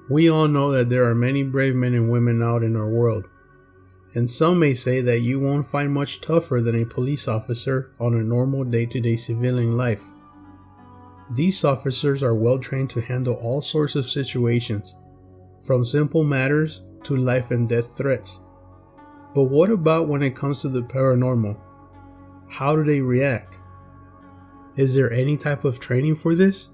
We all know that there are many brave men and women out in our world, and some may say that you won't find much tougher than a police officer on a normal day-to-day civilian life. These officers are well trained to handle all sorts of situations, from simple matters to life and death threats. But what about when it comes to the paranormal? How do they react? Is there any type of training for this?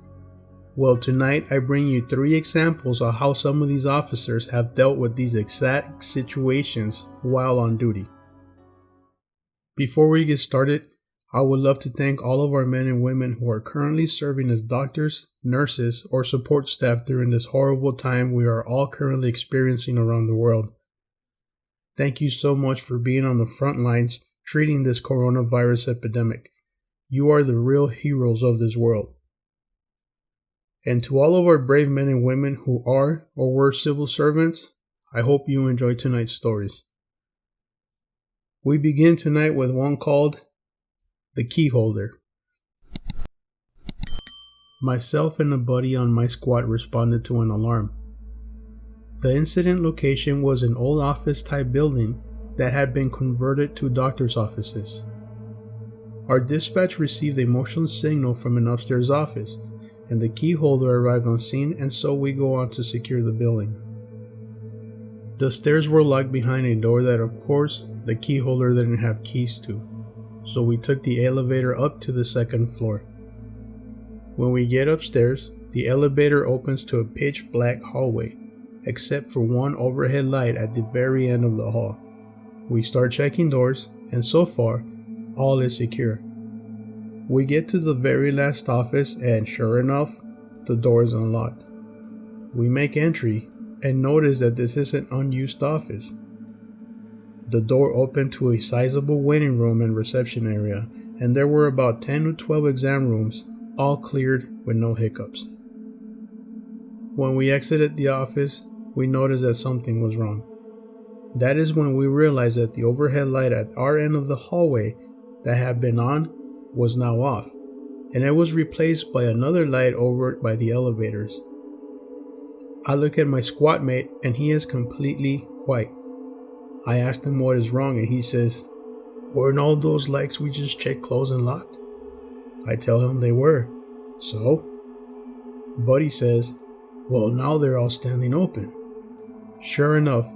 Well, tonight I bring you 3 examples of how some of these officers have dealt with these exact situations while on duty. Before we get started, I would love to thank all of our men and women who are currently serving as doctors, nurses, or support staff during this horrible time we are all currently experiencing around the world. Thank you so much for being on the front lines treating this coronavirus epidemic. You are the real heroes of this world. And to all of our brave men and women who are or were civil servants, I hope you enjoy tonight's stories. We begin tonight with one called The Key Holder. Myself and a buddy on my squad responded to an alarm. The incident location was an old office-type building that had been converted to doctor's offices. Our dispatch received a motion signal from an upstairs office, and the key holder arrived on scene, and so we go on to secure the building. The stairs were locked behind a door that, of course, the key holder didn't have keys to, so we took the elevator up to the 2nd floor. When we get upstairs, the elevator opens to a pitch black hallway, except for one overhead light at the very end of the hall. We start checking doors, and so far, all is secure. We get to the very last office, and sure enough, the door is unlocked. We make entry and notice that this is an unused office. The door opened to a sizable waiting room and reception area, and there were about 10 to 12 exam rooms, all cleared with no hiccups. When we exited the office, we noticed that something was wrong. That is when we realized that the overhead light at our end of the hallway that had been on was now off, and it was replaced by another light over by the elevators. I look at my squad mate and he is completely white. I asked him what is wrong and he says, "Weren't all those lights we just checked closed and locked?" I tell him they were. So? Buddy says, "Well, now they're all standing open." Sure enough,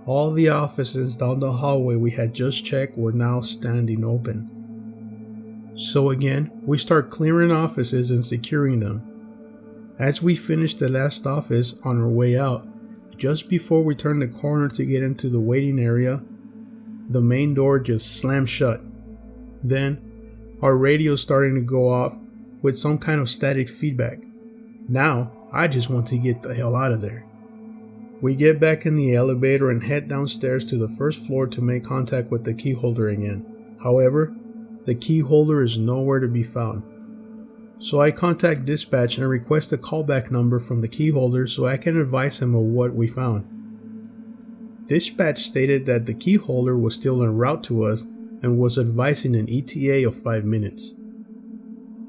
all the offices down the hallway we had just checked were now standing open. So again, we start clearing offices and securing them. As we finish the last office on our way out, just before we turn the corner to get into the waiting area, the main door just slams shut. Then, our radio's starting to go off with some kind of static feedback. Now, I just want to get the hell out of there. We get back in the elevator and head downstairs to the 1st floor to make contact with the key holder again. However, the key holder is nowhere to be found. So I contact dispatch and request a callback number from the key holder so I can advise him of what we found. Dispatch stated that the key holder was still en route to us and was advising an ETA of 5 minutes.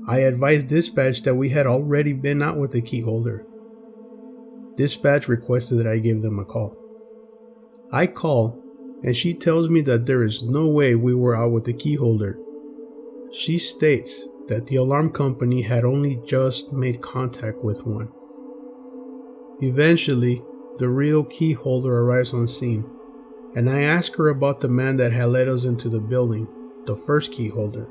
I advised dispatch that we had already been out with the key holder. Dispatch requested that I give them a call. I call, and she tells me that there is no way we were out with the key holder. She states that the alarm company had only just made contact with one. Eventually, the real key holder arrives on scene, and I ask her about the man that had led us into the building, the first key holder.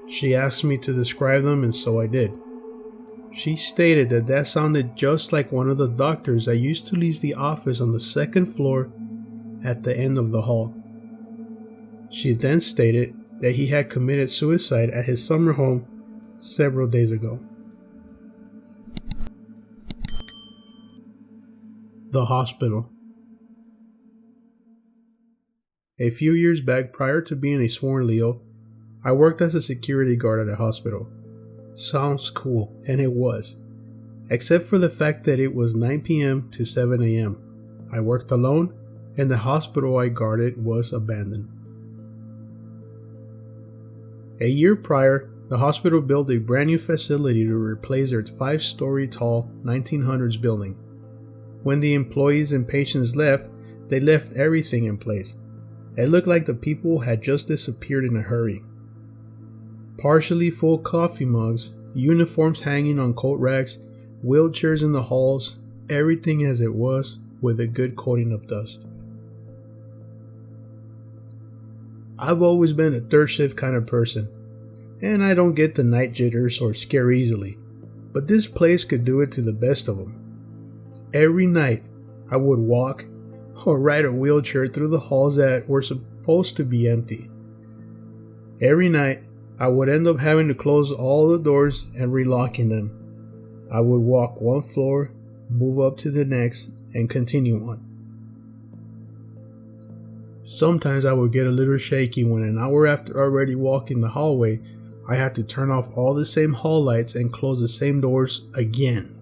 She asked me to describe them, and so I did. She stated that that sounded just like one of the doctors that used to lease the office on the 2nd floor at the end of the hall. She then stated that he had committed suicide at his summer home several days ago. The hospital. A few years back, prior to being a sworn Leo, I worked as a security guard at a hospital. Sounds cool, and it was. Except for the fact that it was 9 p.m. to 7 a.m. I worked alone, and the hospital I guarded was abandoned. A year prior, the hospital built a brand new facility to replace their 5-story tall 1900s building. When the employees and patients left, they left everything in place. It looked like the people had just disappeared in a hurry. Partially full coffee mugs, uniforms hanging on coat racks, wheelchairs in the halls, everything as it was with a good coating of dust. I've always been a third shift kind of person, and I don't get the night jitters or scare easily, but this place could do it to the best of them. Every night, I would walk or ride a wheelchair through the halls that were supposed to be empty. Every night, I would end up having to close all the doors and relocking them. I would walk one floor, move up to the next, and continue on. Sometimes I would get a little shaky when an hour after already walking the hallway, I had to turn off all the same hall lights and close the same doors again.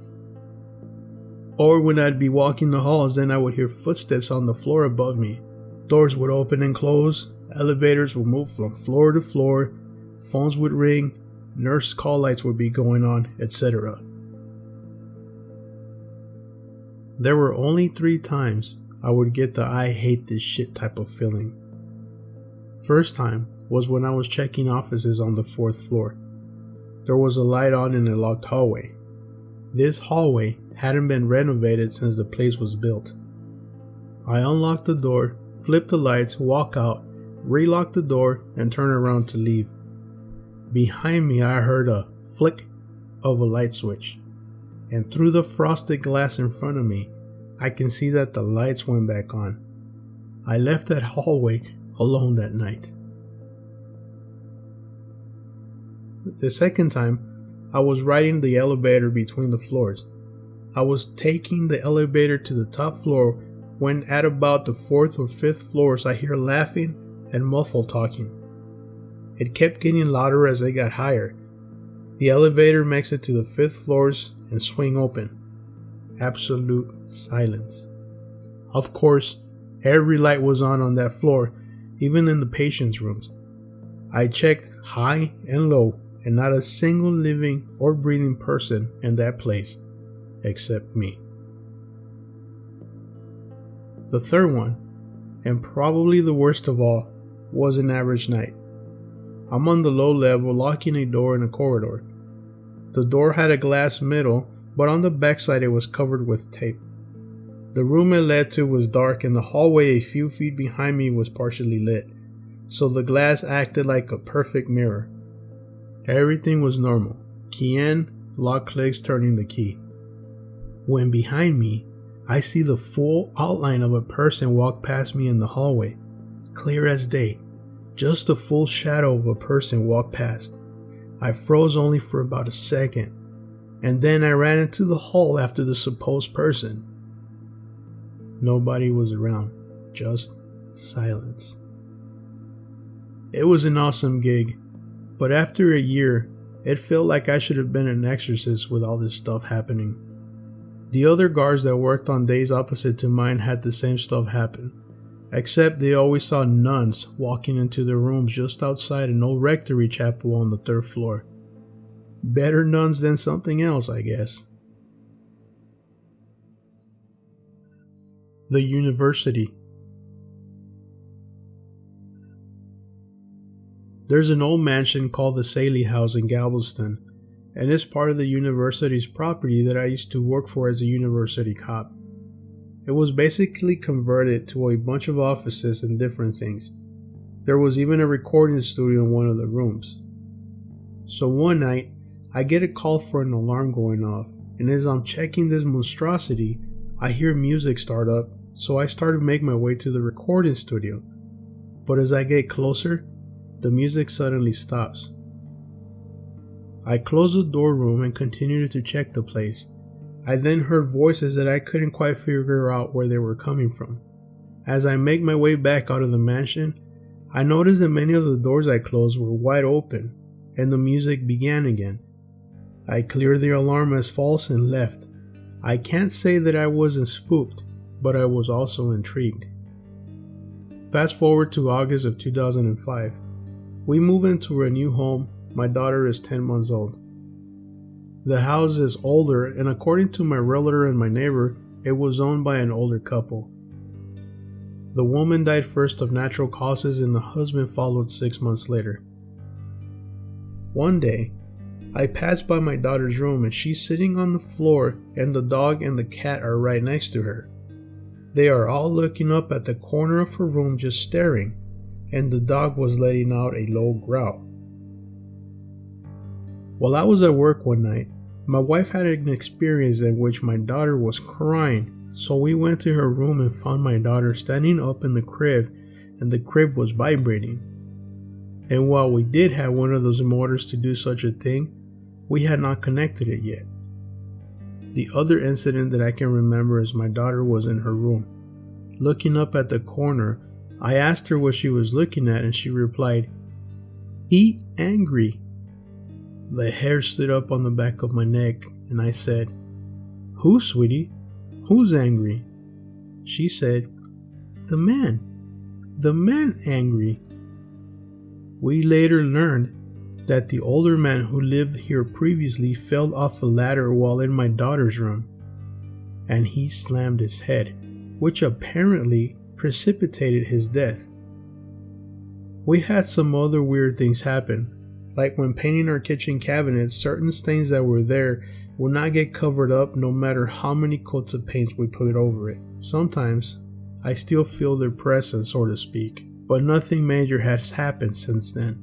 Or when I'd be walking the halls, then I would hear footsteps on the floor above me. Doors would open and close, elevators would move from floor to floor, phones would ring, nurse call lights would be going on, etc. There were only 3 times I would get the I hate this shit type of feeling. First time was when I was checking offices on the 4th floor. There was a light on in a locked hallway. This hallway hadn't been renovated since the place was built. I unlocked the door, flipped the lights, walk out, relock the door, and turn around to leave. Behind me I heard a flick of a light switch, and through the frosted glass in front of me, I can see that the lights went back on. I left that hallway alone that night. The second time, I was riding the elevator between the floors. I was taking the elevator to the top floor when at about the 4th or 5th floors I hear laughing and muffled talking. It kept getting louder as I got higher. The elevator makes it to the 5th floors and swing open. Absolute silence. Of course, every light was on that floor, even in the patients' rooms. I checked high and low, and not a single living or breathing person in that place, except me. The third one, and probably the worst of all, was an average night. I'm on the low level locking a door in a corridor. The door had a glass middle, but on the backside it was covered with tape. The room it led to was dark and the hallway a few feet behind me was partially lit, so the glass acted like a perfect mirror. Everything was normal. Key in, lock clicks, turning the key. When behind me, I see the full outline of a person walk past me in the hallway, clear as day. Just the full shadow of a person walked past. I froze only for about a second, and then I ran into the hall after the supposed person. Nobody was around, just silence. It was an awesome gig, but after a year, it felt like I should have been an exorcist with all this stuff happening. The other guards that worked on days opposite to mine had the same stuff happen, except they always saw nuns walking into their rooms just outside an old rectory chapel on the 3rd floor. Better nuns than something else, I guess. The university. There's an old mansion called the Saley House in Galveston, and it's part of the university's property that I used to work for as a university cop. It was basically converted to a bunch of offices and different things. There was even a recording studio in one of the rooms. So one night, I get a call for an alarm going off, and as I'm checking this monstrosity, I hear music start up, so I start to make my way to the recording studio. But as I get closer, the music suddenly stops. I closed the door room and continued to check the place. I then heard voices that I couldn't quite figure out where they were coming from. As I make my way back out of the mansion, I noticed that many of the doors I closed were wide open, and the music began again. I cleared the alarm as false and left. I can't say that I wasn't spooked, but I was also intrigued. Fast forward to August of 2005. We move into a new home. My daughter is 10 months old. The house is older, and according to my realtor and my neighbor, It was owned by an older couple. The woman died first of natural causes and the husband followed 6 months later. One day, I passed by my daughter's room and she's sitting on the floor and the dog and the cat are right next to her. They are all looking up at the corner of her room just staring, and the dog was letting out a low growl. While I was at work one night, my wife had an experience in which my daughter was crying, so we went to her room and found my daughter standing up in the crib and the crib was vibrating. And while we did have one of those motors to do such a thing, we had not connected it yet. The other incident that I can remember is my daughter was in her room. Looking up at the corner, I asked her what she was looking at and she replied, "He angry." The hair stood up on the back of my neck and I said, "Who, sweetie? Who's angry?" She said, The man angry." We later learned that the older man who lived here previously fell off a ladder while in my daughter's room, and he slammed his head, which apparently precipitated his death. We had some other weird things happen, like when painting our kitchen cabinets, certain stains that were there would not get covered up no matter how many coats of paint we put over it. Sometimes, I still feel their presence, so to speak, but nothing major has happened since then.